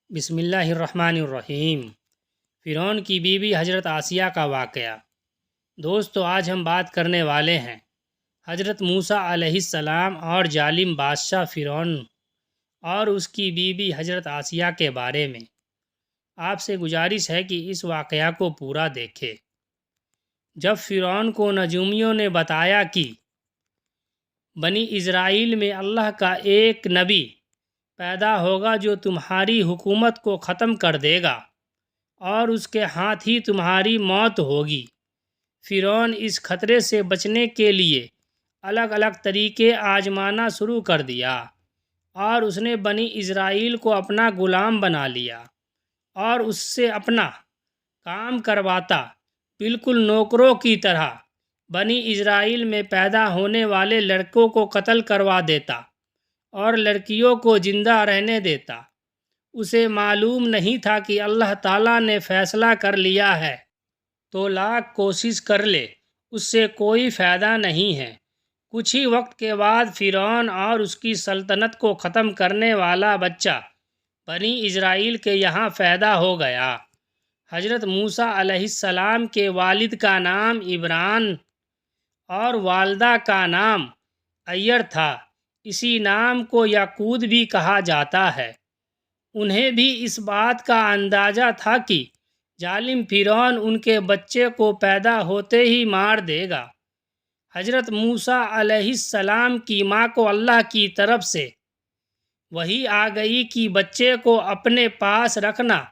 بسم اللہ الرحمن الرحیم۔ فرعون کی بیوی حضرت آسیہ کا واقعہ۔ دوستو، آج ہم بات کرنے والے ہیں حضرت موسیٰ علیہ السلام اور ظالم بادشاہ فرعون اور اس کی بیوی حضرت آسیہ کے بارے میں۔ آپ سے گزارش ہے کہ اس واقعہ کو پورا دیکھیں۔ جب فرعون کو نجومیوں نے بتایا کہ بنی اسرائیل میں اللہ کا ایک نبی پیدا ہوگا جو تمہاری حکومت کو ختم کر دے گا اور اس کے ہاتھ ہی تمہاری موت ہوگی، فرعون اس خطرے سے بچنے کے لیے الگ الگ طریقے آزمانا شروع کر دیا اور اس نے بنی اسرائیل کو اپنا غلام بنا لیا اور اس سے اپنا کام کرواتا، بالکل نوکروں کی طرح بنی اسرائیل میں پیدا ہونے والے لڑکوں کو قتل کروا دیتا اور لڑکیوں کو زندہ رہنے دیتا۔ اسے معلوم نہیں تھا کہ اللہ تعالیٰ نے فیصلہ کر لیا ہے تو لاکھ کوشش کر لے اس سے کوئی فائدہ نہیں ہے۔ کچھ ہی وقت کے بعد فرعون اور اس کی سلطنت کو ختم کرنے والا بچہ بنی اسرائیل کے یہاں پیدا ہو گیا۔ حضرت موسیٰ علیہ السلام کے والد کا نام عمران اور والدہ کا نام عیر تھا۔ اسی نام کو یعقوب بھی کہا جاتا ہے۔ انہیں بھی اس بات کا اندازہ تھا کہ ظالم فرعون ان کے بچے کو پیدا ہوتے ہی مار دے گا۔ حضرت موسیٰ علیہ السلام کی ماں کو اللہ کی طرف سے وحی آ گئی کہ بچے کو اپنے پاس رکھنا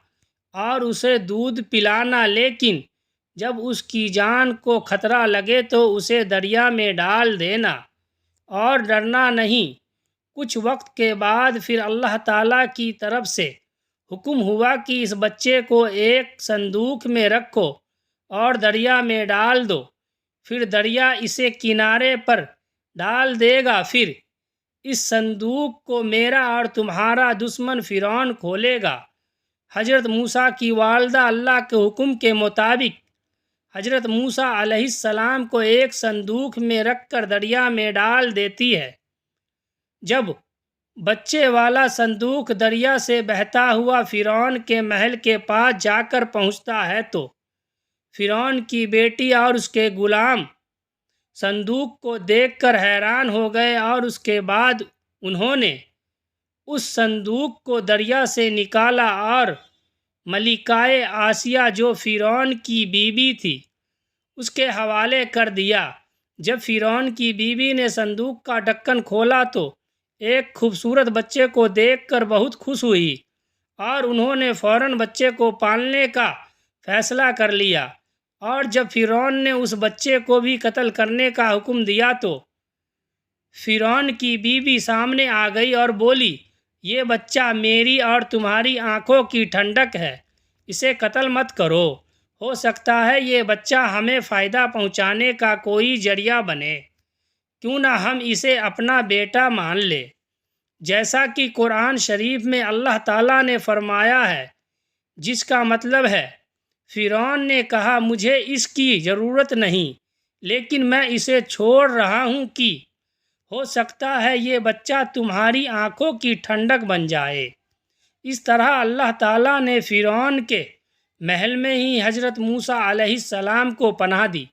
اور اسے دودھ پلانا، لیکن جب اس کی جان کو خطرہ لگے تو اسے دریا میں ڈال دینا اور ڈرنا نہیں۔ کچھ وقت کے بعد پھر اللہ تعالیٰ کی طرف سے حکم ہوا کہ اس بچے کو ایک صندوق میں رکھو اور دریا میں ڈال دو، پھر دریا اسے کنارے پر ڈال دے گا، پھر اس صندوق کو میرا اور تمہارا دشمن فرعون کھولے گا۔ حضرت موسیٰ کی والدہ اللہ کے حکم کے مطابق حضرت موسیٰ علیہ السلام کو ایک صندوق میں رکھ کر دریا میں ڈال دیتی ہے۔ جب بچے والا صندوق دریا سے بہتا ہوا فرعون کے محل کے پاس جا کر پہنچتا ہے تو فرعون کی بیٹی اور اس کے غلام صندوق کو دیکھ کر حیران ہو گئے اور اس کے بعد انہوں نے اس صندوق کو دریا سے نکالا اور ملکہ آسیہ جو فرعون کی بیوی تھی اس کے حوالے کر دیا۔ جب فرعون کی بیوی نے صندوق کا ڈھکن کھولا تو ایک خوبصورت بچے کو دیکھ کر بہت خوش ہوئی اور انہوں نے فوراً بچے کو پالنے کا فیصلہ کر لیا، اور جب فرعون نے اس بچے کو بھی قتل کرنے کا حکم دیا تو فرعون کی بیوی سامنے آ گئی اور بولی، یہ بچہ میری اور تمہاری آنکھوں کی ٹھنڈک ہے، اسے قتل مت کرو، ہو سکتا ہے یہ بچہ ہمیں فائدہ پہنچانے کا کوئی ذریعہ بنے، کیوں نہ ہم اسے اپنا بیٹا مان لیں۔ جیسا کہ قرآن شریف میں اللہ تعالیٰ نے فرمایا ہے، جس کا مطلب ہے فرعون نے کہا مجھے اس کی ضرورت نہیں، لیکن میں اسے چھوڑ رہا ہوں کہ ہو سکتا ہے یہ بچہ تمہاری آنکھوں کی ٹھنڈک بن جائے۔ اس طرح اللہ تعالیٰ نے فرعون کے محل میں ہی حضرت موسیٰ علیہ السلام کو پناہ دی۔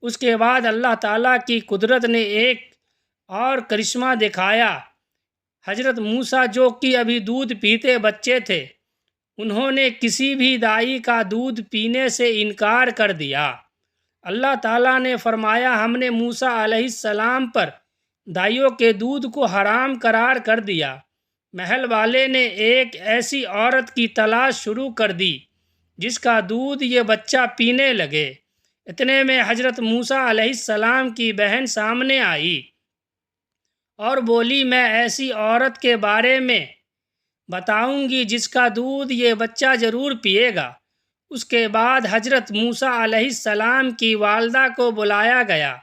اس کے بعد اللہ تعالیٰ کی قدرت نے ایک اور کرشمہ دکھایا۔ حضرت موسیٰ جو کہ ابھی دودھ پیتے بچے تھے، انہوں نے کسی بھی دائی کا دودھ پینے سے انکار کر دیا۔ اللہ تعالیٰ نے فرمایا، ہم نے موسیٰ علیہ السلام پر دائیوں کے دودھ کو حرام قرار کر دیا۔ محل والے نے ایک ایسی عورت کی تلاش شروع کر دی جس کا دودھ یہ بچہ پینے لگے۔ اتنے میں حضرت موسیٰ علیہ السلام کی بہن سامنے آئی اور بولی، میں ایسی عورت کے بارے میں بتاؤں گی جس کا دودھ یہ بچہ ضرور پیے گا۔ اس کے بعد حضرت موسیٰ علیہ السلام کی والدہ کو بلایا گیا۔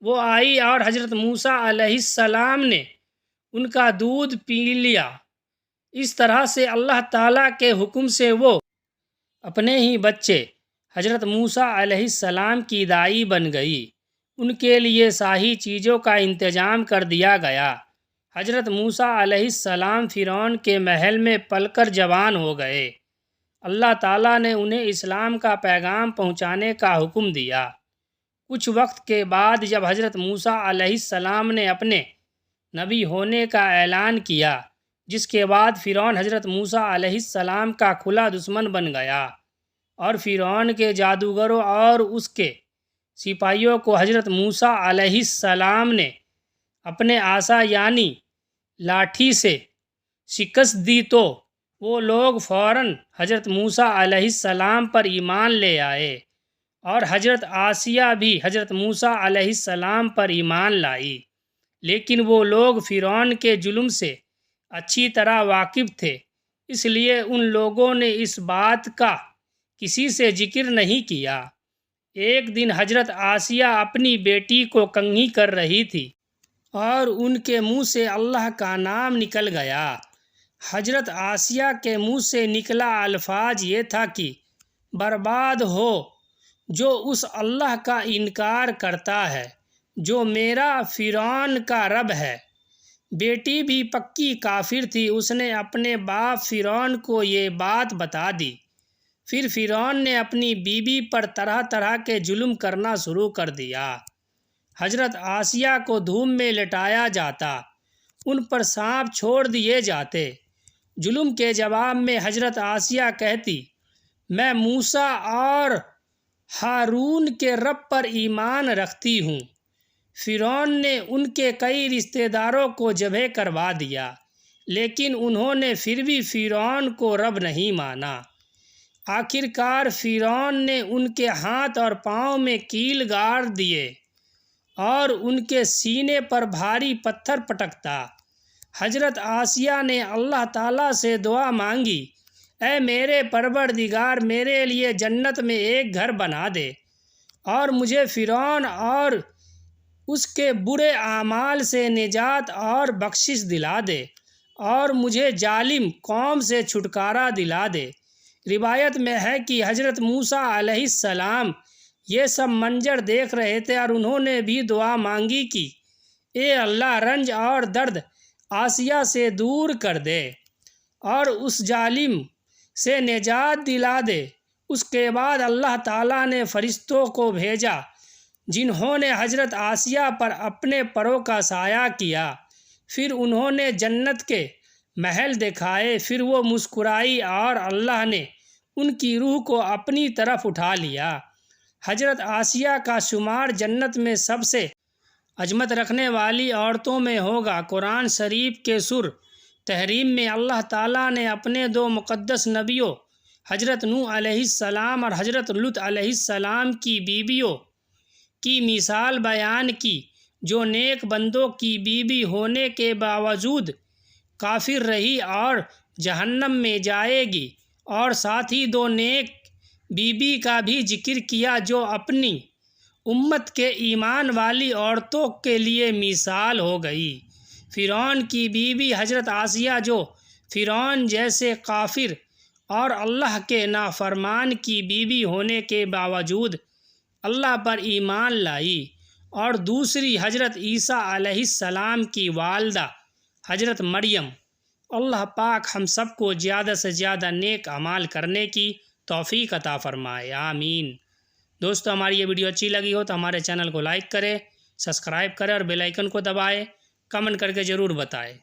وہ آئی اور حضرت موسیٰ علیہ السلام نے ان کا دودھ پی لیا۔ اس طرح سے اللہ تعالیٰ کے حکم سے وہ اپنے ہی بچے حضرت موسیٰ علیہ السلام کی دائی بن گئی۔ ان کے لیے شاہی چیزوں کا انتظام کر دیا گیا۔ حضرت موسیٰ علیہ السلام فرعون کے محل میں پل کر جوان ہو گئے۔ اللہ تعالیٰ نے انہیں اسلام کا پیغام پہنچانے کا حکم دیا۔ کچھ وقت کے بعد جب حضرت موسیٰ علیہ السلام نے اپنے نبی ہونے کا اعلان کیا، جس کے بعد فرعون حضرت موسیٰ علیہ السلام کا کھلا دشمن بن گیا، اور فرعون کے جادوگروں اور اس کے سپاہیوں کو حضرت موسیٰ علیہ السلام نے اپنے عصا یعنی لاٹھی سے شکست دی تو وہ لوگ فوراً حضرت موسیٰ علیہ السلام پر ایمان لے آئے، اور حضرت آسیہ بھی حضرت موسیٰ علیہ السلام پر ایمان لائی، لیکن وہ لوگ فرعون کے ظلم سے اچھی طرح واقف تھے، اس لیے ان لوگوں نے اس بات کا کسی سے ذکر نہیں کیا۔ ایک دن حضرت آسیہ اپنی بیٹی کو کنگھی کر رہی تھی اور ان کے منہ سے اللہ کا نام نکل گیا۔ حضرت آسیہ کے منہ سے نکلا الفاظ یہ تھا کہ برباد ہو جو اس اللہ کا انکار کرتا ہے جو میرا فرعون کا رب ہے۔ بیٹی بھی پکی کافر تھی، اس نے اپنے باپ فرعون کو یہ بات بتا دی۔ پھر فرعون نے اپنی بیوی پر طرح طرح کے ظلم کرنا شروع کر دیا۔ حضرت آسیہ کو دھوم میں لٹایا جاتا، ان پر سانپ چھوڑ دیے جاتے۔ ظلم کے جواب میں حضرت آسیہ کہتی، میں موسیٰ اور ہارون کے رب پر ایمان رکھتی ہوں۔ فرعون نے ان کے کئی رشتہ داروں کو ذبح کروا دیا، لیکن انہوں نے پھر بھی فرعون کو رب نہیں مانا۔ آخر کار فرعون نے ان کے ہاتھ اور پاؤں میں کیل گاڑ دیے اور ان کے سینے پر بھاری پتھر پٹکتا۔ حضرت آسیہ نے اللہ تعالیٰ سے دعا مانگی، اے میرے پروردگار، میرے لیے جنت میں ایک گھر بنا دے اور مجھے فرعون اور اس کے برے اعمال سے نجات اور بخشش دلا دے، اور مجھے ظالم قوم سے چھٹکارا دلا دے۔ روایت میں ہے کہ حضرت موسیٰ علیہ السلام یہ سب منظر دیکھ رہے تھے اور انہوں نے بھی دعا مانگی کہ اے اللہ، رنج اور درد آسیہ سے دور کر دے اور اس ظالم سے نجات دلا دے۔ اس کے بعد اللہ تعالیٰ نے فرشتوں کو بھیجا جنہوں نے حضرت آسیہ پر اپنے پروں کا سایہ کیا۔ پھر انہوں نے جنت کے محل دکھائے، پھر وہ مسکرائی اور اللہ نے ان کی روح کو اپنی طرف اٹھا لیا۔ حضرت آسیہ کا شمار جنت میں سب سے عظمت رکھنے والی عورتوں میں ہوگا۔ قرآن شریف کے سورہ تحریم میں اللہ تعالیٰ نے اپنے دو مقدس نبیوں حضرت نوح علیہ السلام اور حضرت لوط علیہ السلام کی بیویوں کی مثال بیان کی، جو نیک بندوں کی بیوی ہونے کے باوجود کافر رہی اور جہنم میں جائے گی، اور ساتھ ہی دو نیک بیوی کا بھی ذکر کیا جو اپنی امت کے ایمان والی عورتوں کے لیے مثال ہو گئی۔ فرعون کی بیوی حضرت آسیہ جو فرعون جیسے کافر اور اللہ کے نافرمان کی بیوی ہونے کے باوجود اللہ پر ایمان لائی، اور دوسری حضرت عیسیٰ علیہ السلام کی والدہ حضرت مریم۔ اللہ پاک ہم سب کو زیادہ سے زیادہ نیک اعمال کرنے کی توفیق عطا فرمائے، آمین۔ دوستو، ہماری یہ ویڈیو اچھی لگی ہو تو ہمارے چینل کو لائک کریں، سبسکرائب کریں اور بیل آئیکن کو دبائیں، کمنٹ کر کے ضرور بتائیں۔